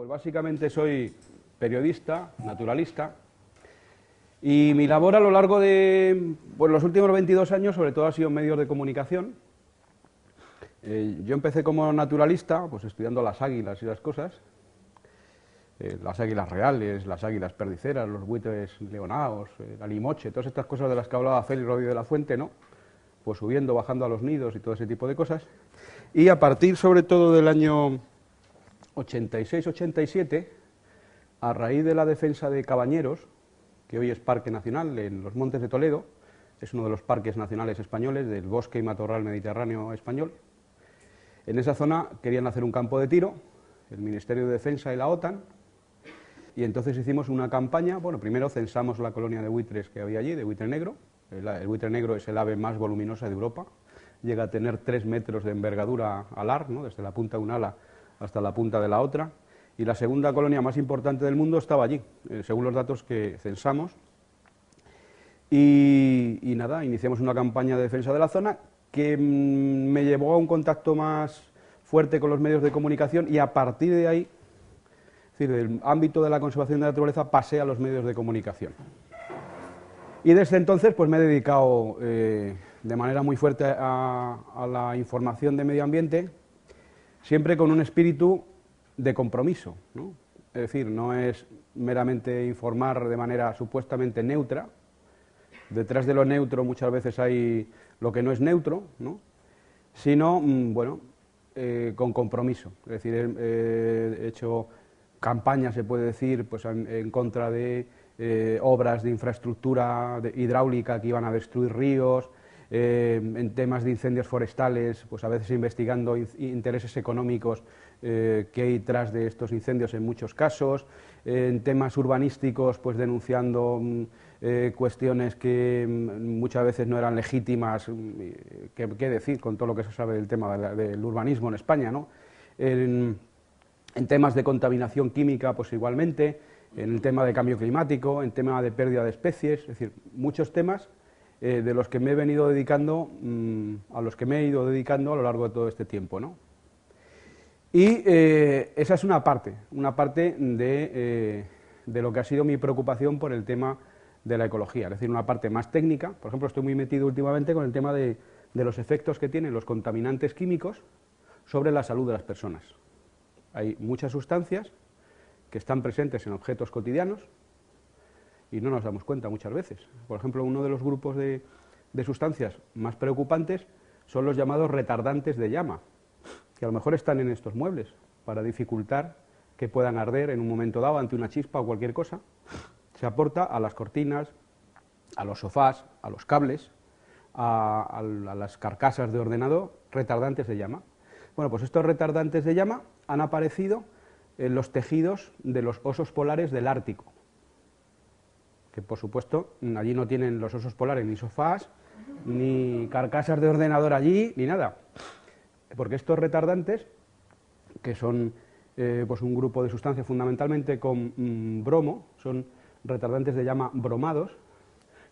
Pues básicamente soy periodista, naturalista, y mi labor a lo largo de los últimos 22 años sobre todo ha sido en medios de comunicación. Yo empecé como naturalista, pues estudiando las águilas y las cosas, las águilas reales, las águilas perdiceras, los buitres leonaos, la limoche, todas estas cosas de las que hablaba Félix Rodríguez de la Fuente, ¿no? Pues subiendo, bajando a los nidos y todo ese tipo de cosas. Y a partir sobre todo del año 86-87, a raíz de la defensa de Cabañeros, que hoy es Parque Nacional en los Montes de Toledo, es uno de los parques nacionales españoles del bosque y matorral mediterráneo español. En esa zona querían hacer un campo de tiro, el Ministerio de Defensa y la OTAN, y entonces hicimos una campaña. Bueno, primero censamos la colonia de buitres que había allí, de buitre negro. El buitre negro es el ave más voluminosa de Europa, llega a tener 3 metros de envergadura alar, ¿no? Desde la punta de un ala hasta la punta de la otra, y la segunda colonia más importante del mundo estaba allí, según los datos que censamos. Y nada, iniciamos una campaña de defensa de la zona que me llevó a un contacto más fuerte con los medios de comunicación, y a partir de ahí, es decir, del ámbito de la conservación de la naturaleza, pasé a los medios de comunicación. Y desde entonces pues me he dedicado de manera muy fuerte a la información de medio ambiente, siempre con un espíritu de compromiso, ¿no? Es decir, no es meramente informar de manera supuestamente neutra. Detrás de lo neutro muchas veces hay lo que no es neutro, ¿no? Sino, con compromiso. Es decir, he hecho campañas, se puede decir, pues en contra de obras de infraestructura hidráulica que iban a destruir ríos, en temas de incendios forestales, pues a veces investigando intereses económicos que hay detrás de estos incendios en muchos casos, en temas urbanísticos, pues denunciando cuestiones que muchas veces no eran legítimas. ¿Qué decir con todo lo que se sabe del tema del urbanismo en España, ¿no? En temas de contaminación química, pues igualmente, en el tema de cambio climático, en tema de pérdida de especies, es decir, muchos temas de los que me he venido dedicando, a los que me he ido dedicando a lo largo de todo este tiempo, ¿no? Y esa es una parte de lo que ha sido mi preocupación por el tema de la ecología, es decir, una parte más técnica. Por ejemplo, estoy muy metido últimamente con el tema de los efectos que tienen los contaminantes químicos sobre la salud de las personas. Hay muchas sustancias que están presentes en objetos cotidianos y no nos damos cuenta muchas veces. Por ejemplo, uno de los grupos de sustancias más preocupantes son los llamados retardantes de llama, que a lo mejor están en estos muebles para dificultar que puedan arder en un momento dado ante una chispa o cualquier cosa. Se aporta a las cortinas, a los sofás, a los cables, a las carcasas de ordenador, retardantes de llama. Bueno, pues estos retardantes de llama han aparecido en los tejidos de los osos polares del Ártico, que por supuesto allí no tienen los osos polares ni sofás, ni carcasas de ordenador allí, ni nada, porque estos retardantes, que son pues un grupo de sustancias fundamentalmente con bromo, son retardantes de llama bromados,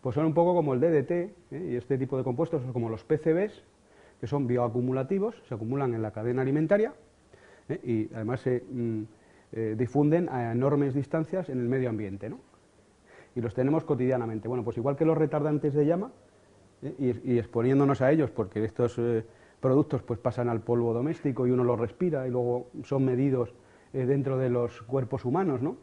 pues son un poco como el DDT, y este tipo de compuestos son como los PCBs, que son bioacumulativos, se acumulan en la cadena alimentaria, y además se difunden a enormes distancias en el medio ambiente, ¿no? Y los tenemos cotidianamente. Bueno, pues igual que los retardantes de llama, y exponiéndonos a ellos, porque estos productos pues pasan al polvo doméstico y uno los respira y luego son medidos dentro de los cuerpos humanos, ¿no?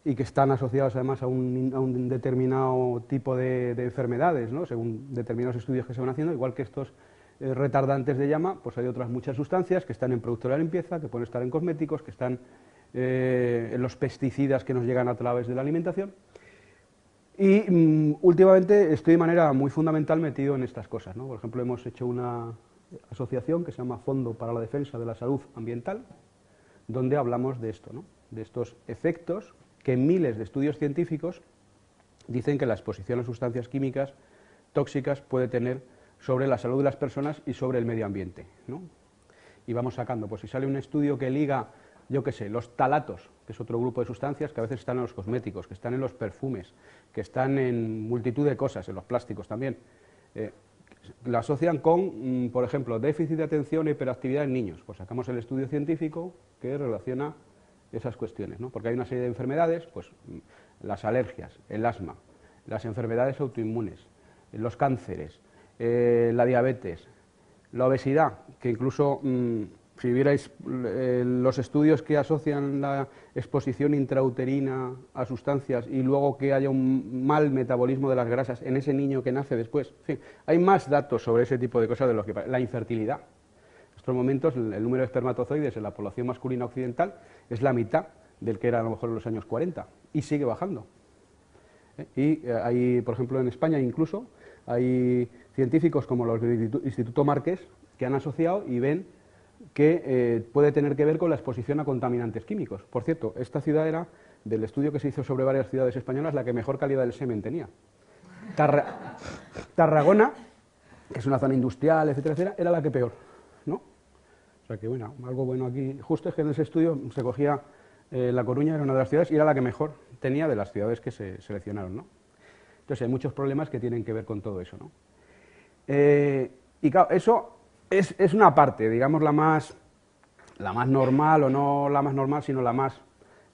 Y que están asociados además a un determinado tipo de enfermedades, ¿no? Según determinados estudios que se van haciendo, igual que estos retardantes de llama, pues hay otras muchas sustancias que están en productos de la limpieza, que pueden estar en cosméticos, que están en los pesticidas que nos llegan a través de la alimentación. Y últimamente estoy de manera muy fundamental metido en estas cosas, ¿no? Por ejemplo, hemos hecho una asociación que se llama Fondo para la Defensa de la Salud Ambiental, donde hablamos de esto, ¿no? De estos efectos que miles de estudios científicos dicen que la exposición a sustancias químicas tóxicas puede tener sobre la salud de las personas y sobre el medio ambiente, ¿no? Y vamos sacando, pues si sale un estudio que liga, yo qué sé, los talatos, que es otro grupo de sustancias que a veces están en los cosméticos, que están en los perfumes, que están en multitud de cosas, en los plásticos también, la asocian con, por ejemplo, déficit de atención e hiperactividad en niños. Pues sacamos el estudio científico que relaciona esas cuestiones, ¿no? Porque hay una serie de enfermedades, pues las alergias, el asma, las enfermedades autoinmunes, los cánceres, la diabetes, la obesidad, que incluso si vierais los estudios que asocian la exposición intrauterina a sustancias y luego que haya un mal metabolismo de las grasas en ese niño que nace después, en fin, hay más datos sobre ese tipo de cosas de lo que la infertilidad. En estos momentos el número de espermatozoides en la población masculina occidental es la mitad del que era a lo mejor en los años 40 y sigue bajando. Y hay, por ejemplo, en España incluso hay científicos como los del Instituto Marqués que han asociado y ven que puede tener que ver con la exposición a contaminantes químicos. Por cierto, esta ciudad era, del estudio que se hizo sobre varias ciudades españolas, la que mejor calidad del semen tenía. Tarragona, que es una zona industrial, etcétera, etcétera, era la que peor, ¿no? O sea que, bueno, algo bueno aquí. Justo es que en ese estudio se cogía La Coruña, era una de las ciudades, y era la que mejor tenía de las ciudades que se seleccionaron, ¿no? Entonces hay muchos problemas que tienen que ver con todo eso, ¿no? Y claro, eso es una parte, digamos, la más normal, o no la más normal, sino la más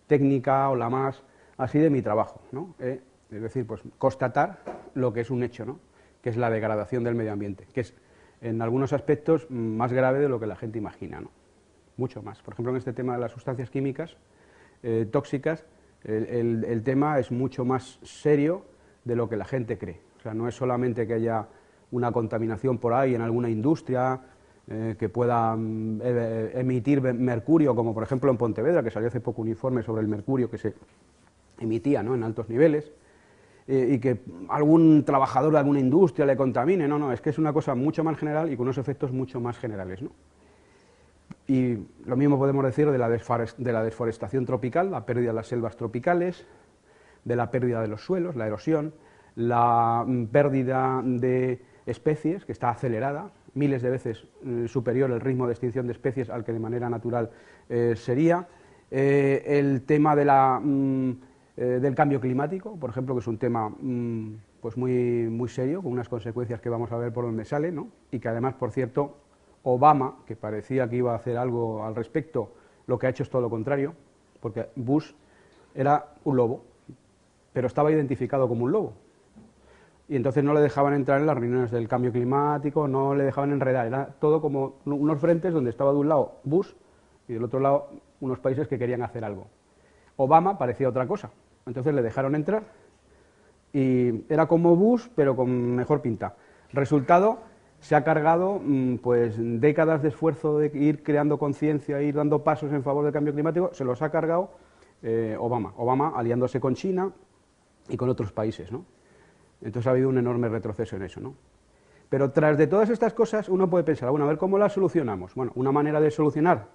técnica o la más así de mi trabajo, ¿no? Es decir, pues constatar lo que es un hecho, ¿no? Que es la degradación del medio ambiente, que es en algunos aspectos más grave de lo que la gente imagina, ¿no? Mucho más. Por ejemplo, en este tema de las sustancias químicas tóxicas, el tema es mucho más serio de lo que la gente cree. O sea, no es solamente que haya una contaminación por ahí en alguna industria que pueda emitir mercurio, como por ejemplo en Pontevedra, que salió hace poco un informe sobre el mercurio que se emitía, ¿no?, en altos niveles, y que algún trabajador de alguna industria le contamine. No, no, es que es una cosa mucho más general y con unos efectos mucho más generales, ¿no? Y lo mismo podemos decir de la deforestación tropical, la pérdida de las selvas tropicales, de la pérdida de los suelos, la erosión, la pérdida de especies, que está acelerada, miles de veces superior el ritmo de extinción de especies al que de manera natural sería. El tema de del cambio climático, por ejemplo, que es un tema pues muy serio, con unas consecuencias que vamos a ver por dónde sale, ¿no? Y que además, por cierto, Obama, que parecía que iba a hacer algo al respecto, lo que ha hecho es todo lo contrario, porque Bush era un lobo, pero estaba identificado como un lobo. Y entonces no le dejaban entrar en las reuniones del cambio climático, no le dejaban enredar, era todo como unos frentes donde estaba de un lado Bush y del otro lado unos países que querían hacer algo. Obama parecía otra cosa, entonces le dejaron entrar y era como Bush, pero con mejor pinta. Resultado, se ha cargado pues décadas de esfuerzo de ir creando conciencia, ir dando pasos en favor del cambio climático, se los ha cargado Obama aliándose con China y con otros países, ¿no? Entonces ha habido un enorme retroceso en eso, ¿no? Pero tras de todas estas cosas uno puede pensar, bueno, a ver cómo las solucionamos. Bueno, una manera de solucionar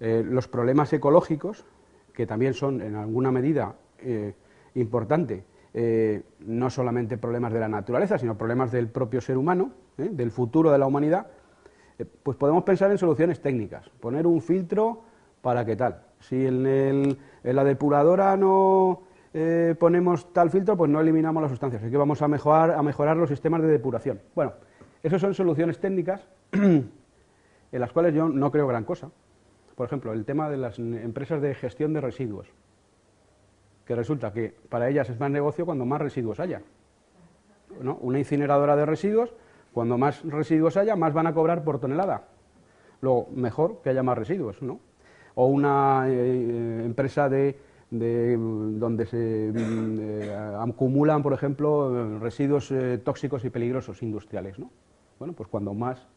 los problemas ecológicos, que también son en alguna medida importante, no solamente problemas de la naturaleza, sino problemas del propio ser humano, del futuro de la humanidad, pues podemos pensar en soluciones técnicas, poner un filtro para qué tal. Si en la depuradora no ponemos tal filtro, pues no eliminamos las sustancias, así que vamos a mejorar los sistemas de depuración. Bueno, esas son soluciones técnicas en las cuales yo no creo gran cosa. Por ejemplo, el tema de las empresas de gestión de residuos, que resulta que para ellas es más negocio cuando más residuos haya, ¿no? Una incineradora de residuos, cuando más residuos haya, más van a cobrar por tonelada. Luego, mejor que haya más residuos, ¿no? O una empresa donde se acumulan, por ejemplo, residuos tóxicos y peligrosos industriales, ¿no? Bueno, pues cuando más...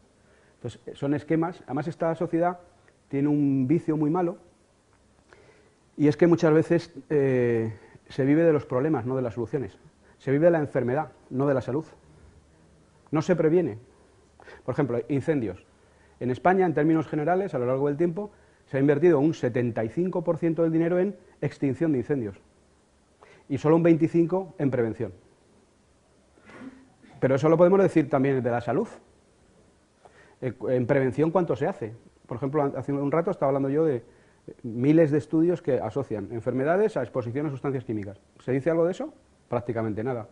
Entonces, son esquemas. Además, esta sociedad tiene un vicio muy malo, y es que muchas veces se vive de los problemas, no de las soluciones. Se vive de la enfermedad, no de la salud. No se previene. Por ejemplo, incendios. En España, en términos generales, a lo largo del tiempo, se ha invertido un 75% del dinero en extinción de incendios y solo un 25% en prevención. Pero eso lo podemos decir también de la salud. En prevención, ¿cuánto se hace? Por ejemplo, hace un rato estaba hablando yo de miles de estudios que asocian enfermedades a exposición a sustancias químicas. ¿Se dice algo de eso? Prácticamente nada.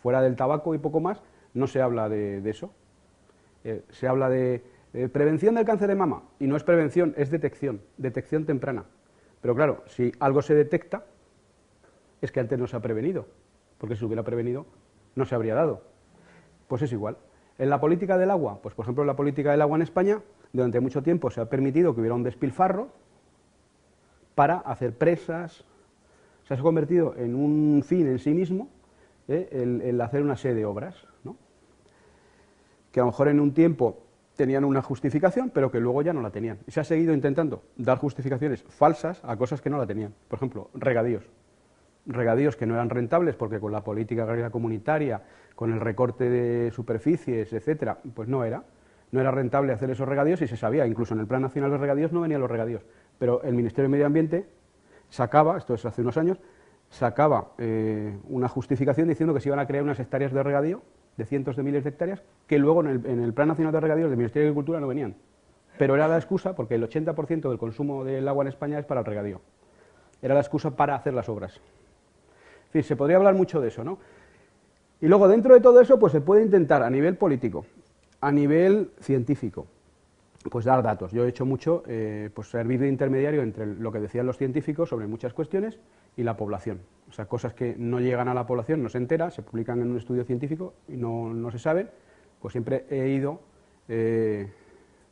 Fuera del tabaco y poco más, no se habla de eso. Se habla de prevención del cáncer de mama, y no es prevención, es detección temprana. Pero claro, si algo se detecta, es que antes no se ha prevenido, porque si se hubiera prevenido, no se habría dado. Pues es igual. En la política del agua, pues por ejemplo en la política del agua en España, durante mucho tiempo se ha permitido que hubiera un despilfarro para hacer presas. Se ha convertido en un fin en sí mismo, el hacer una serie de obras, ¿no? Que a lo mejor en un tiempo tenían una justificación, pero que luego ya no la tenían. Y se ha seguido intentando dar justificaciones falsas a cosas que no la tenían. Por ejemplo, regadíos. Regadíos que no eran rentables porque con la política agraria comunitaria, con el recorte de superficies, etcétera, pues no era rentable hacer esos regadíos y se sabía, incluso en el Plan Nacional de Regadíos no venían los regadíos, pero el Ministerio de Medio Ambiente sacaba, esto es hace unos años, sacaba una justificación diciendo que se iban a crear unas hectáreas de regadío, de cientos de miles de hectáreas, que luego en el Plan Nacional de Regadíos del Ministerio de Agricultura no venían. Pero era la excusa, porque el 80% del consumo del agua en España es para el regadío. Era la excusa para hacer las obras. En fin, se podría hablar mucho de eso, ¿no? Y luego, dentro de todo eso, pues se puede intentar a nivel político, a nivel científico, pues dar datos. Yo he hecho mucho, pues servir de intermediario entre lo que decían los científicos sobre muchas cuestiones y la población. O sea, cosas que no llegan a la población, no se entera, se publican en un estudio científico y no se saben, pues siempre he ido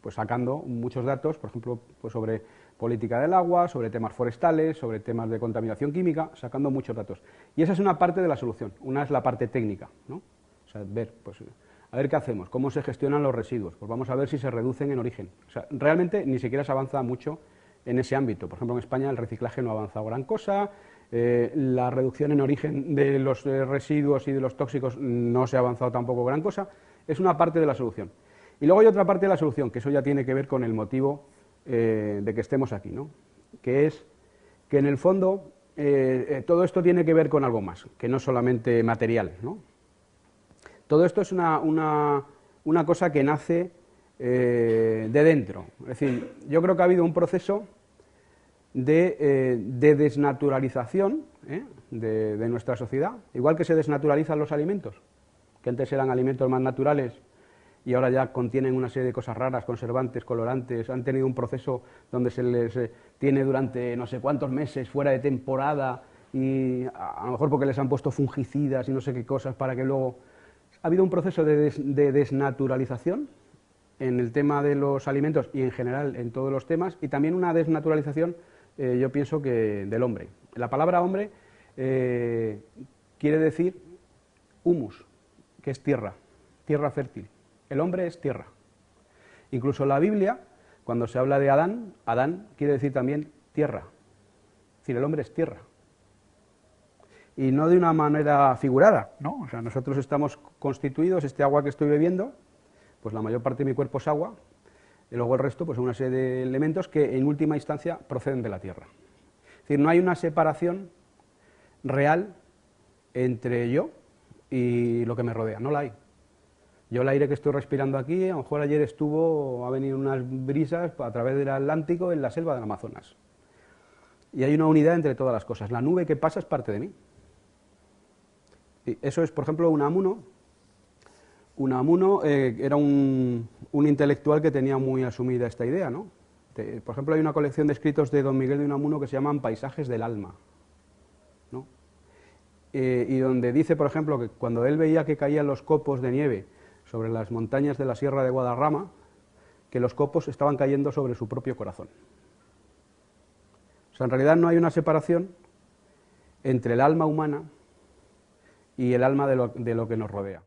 pues sacando muchos datos, por ejemplo, pues sobre política del agua, sobre temas forestales, sobre temas de contaminación química, sacando muchos datos. Y esa es una parte de la solución, una es la parte técnica, ¿no? O sea, ver, pues, a ver qué hacemos, cómo se gestionan los residuos, pues vamos a ver si se reducen en origen. O sea, realmente ni siquiera se avanza mucho en ese ámbito. Por ejemplo, en España el reciclaje no ha avanzado gran cosa, la reducción en origen de los residuos y de los tóxicos no se ha avanzado tampoco gran cosa. Es una parte de la solución. Y luego hay otra parte de la solución, que eso ya tiene que ver con el motivo de que estemos aquí, ¿no? Que es que en el fondo todo esto tiene que ver con algo más, que no solamente material, ¿no? Todo esto es una cosa que nace de dentro. Es decir, yo creo que ha habido un proceso de desnaturalización de nuestra sociedad, igual que se desnaturalizan los alimentos, que antes eran alimentos más naturales y ahora ya contienen una serie de cosas raras, conservantes, colorantes, han tenido un proceso donde se les tiene durante no sé cuántos meses fuera de temporada y a lo mejor porque les han puesto fungicidas y no sé qué cosas para que luego... Ha habido un proceso de desnaturalización en el tema de los alimentos y en general en todos los temas, y también una desnaturalización, yo pienso que del hombre. La palabra hombre quiere decir humus, que es tierra, tierra fértil. El hombre es tierra. Incluso la Biblia, cuando se habla de Adán, Adán quiere decir también tierra. Es decir, el hombre es tierra. Y no de una manera figurada, ¿no? O sea, nosotros estamos constituidos, este agua que estoy bebiendo, pues la mayor parte de mi cuerpo es agua, y luego el resto, pues una serie de elementos que en última instancia proceden de la tierra. Es decir, no hay una separación real entre yo y lo que me rodea, no la hay. Yo el aire que estoy respirando aquí, a lo mejor ayer ha venido unas brisas a través del Atlántico en la selva del Amazonas. Y hay una unidad entre todas las cosas. La nube que pasa es parte de mí. Y eso es, por ejemplo, Unamuno. Unamuno era un intelectual que tenía muy asumida esta idea, ¿no? Por ejemplo, hay una colección de escritos de don Miguel de Unamuno que se llaman Paisajes del alma, ¿no? Y donde dice, por ejemplo, que cuando él veía que caían los copos de nieve sobre las montañas de la Sierra de Guadarrama, que los copos estaban cayendo sobre su propio corazón. O sea, en realidad no hay una separación entre el alma humana y el alma de lo que nos rodea.